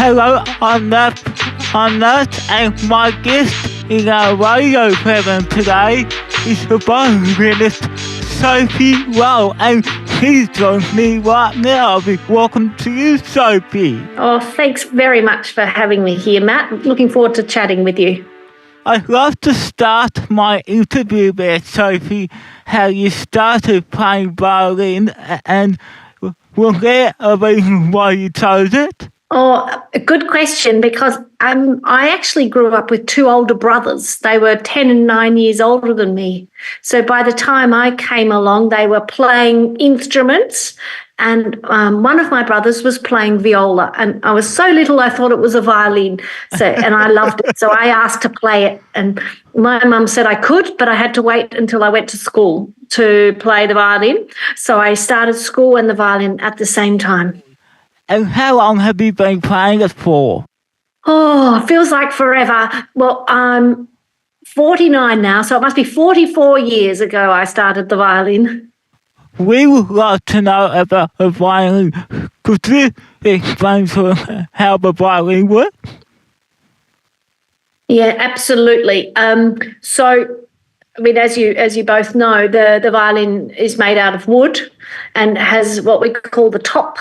Hello, I'm Nat, and my guest in our radio program today is the violinist Sophie Rowell, and she joins me right now. Welcome to you, Sophie. Oh, thanks very much for having me here, Matt. Looking forward to chatting with you. I'd love to start my interview there, Sophie, how you started playing violin, and was there a reason why you chose it? Oh, a good question, because I actually grew up with two older brothers. They were 10 and 9 years older than me. So by the time I came along, they were playing instruments, and one of my brothers was playing viola, and I was so little I thought it was a violin. And I loved it. So I asked to play it, and my mum said I could, but I had to wait until I went to school to play the violin. So I started school and the violin at the same time. And how long have you been playing it for? Oh, it feels like forever. Well, I'm 49 now, so it must be 44 years ago I started the violin. We would like to know about the violin. Could you explain to us how the violin works? Yeah, absolutely. As you both know, the violin is made out of wood and has what we call the top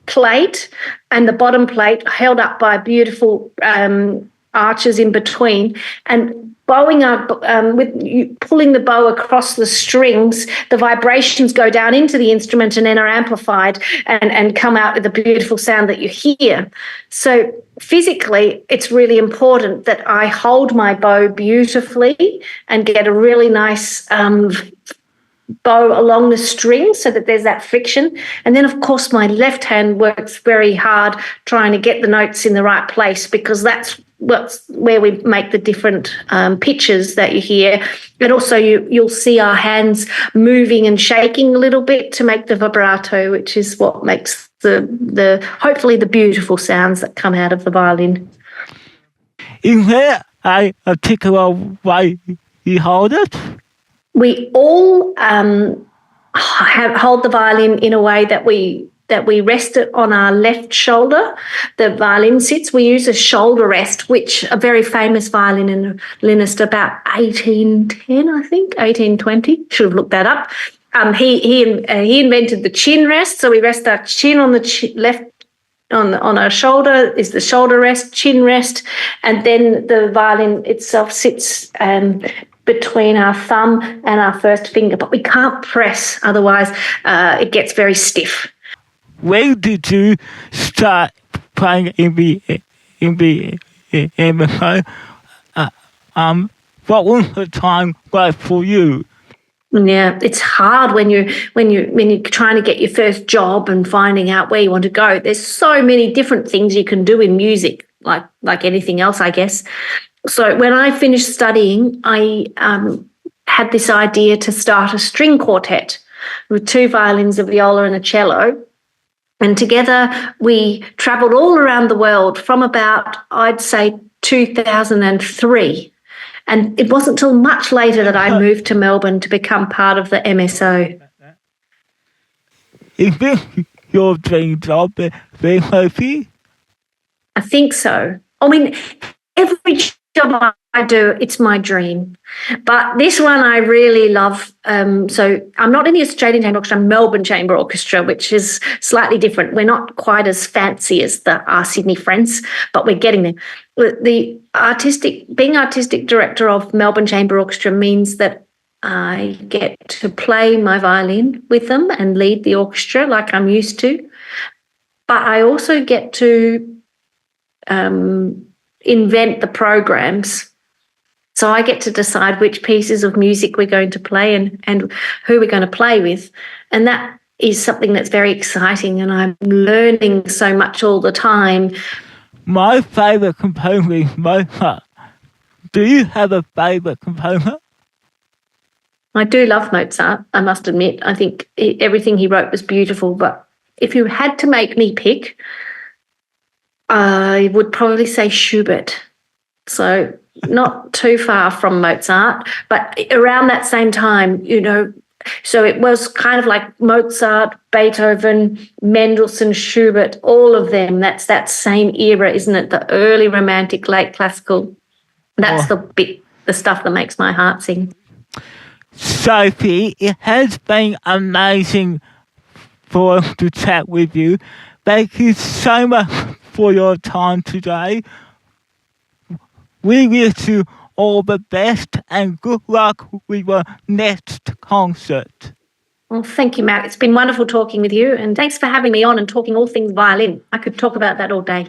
plate and the bottom plate held up by beautiful arches in between, and bowing up with you pulling the bow across the strings, the vibrations go down into the instrument and then are amplified and come out with the beautiful sound that you hear. So physically, it's really important that I hold my bow beautifully and get a really nice bow along the string so that there's that friction. And then, of course, my left hand works very hard trying to get the notes in the right place, because that's where we make the different pitches that you hear. And also you'll see our hands moving and shaking a little bit to make the vibrato, which is what makes the hopefully the beautiful sounds that come out of the violin. Is there a particular way you hold it? We all hold the violin in a way that we rest it on our left shoulder. The violin sits. We use a shoulder rest, which a very famous violinist about 1810, I think, 1820. Should have looked that up. He invented the chin rest. So we rest our chin on the left. On our shoulder is the shoulder rest, chin rest, and then the violin itself sits between our thumb and our first finger, but we can't press, otherwise it gets very stiff. When did you start playing in the what was the time like for you? Yeah, it's hard when you're trying to get your first job and finding out where you want to go. There's so many different things you can do in music, like anything else, I guess. So when I finished studying, I had this idea to start a string quartet with two violins, a viola and a cello. And together we travelled all around the world from about, I'd say, 2003. And it wasn't until much later that I moved to Melbourne to become part of the MSO. Is this your dream job, Sophie? I think so. I mean, every job I do, it's my dream. But this one I really love. So I'm not in the Australian Chamber Orchestra, I'm Melbourne Chamber Orchestra, which is slightly different. We're not quite as fancy as our Sydney friends, but we're getting there. Being artistic director of Melbourne Chamber Orchestra means that I get to play my violin with them and lead the orchestra like I'm used to. But I also get to invent the programs. So I get to decide which pieces of music we're going to play and who we're going to play with. And that is something that's very exciting, and I'm learning so much all the time. My favourite composer is Mozart. Do you have a favourite composer? I do love Mozart, I must admit. I think everything he wrote was beautiful, but if you had to make me pick, I would probably say Schubert. So not too far from Mozart, but around that same time, So it was kind of like Mozart, Beethoven, Mendelssohn, Schubert, all of them. That's that same era, isn't it? The early romantic, late classical. That's the stuff that makes my heart sing. Sophie, it has been amazing for us to chat with you. Thank you so much for your time today. We wish you all the best and good luck with your next concert. Well, thank you, Matt. It's been wonderful talking with you, and thanks for having me on and talking all things violin. I could talk about that all day.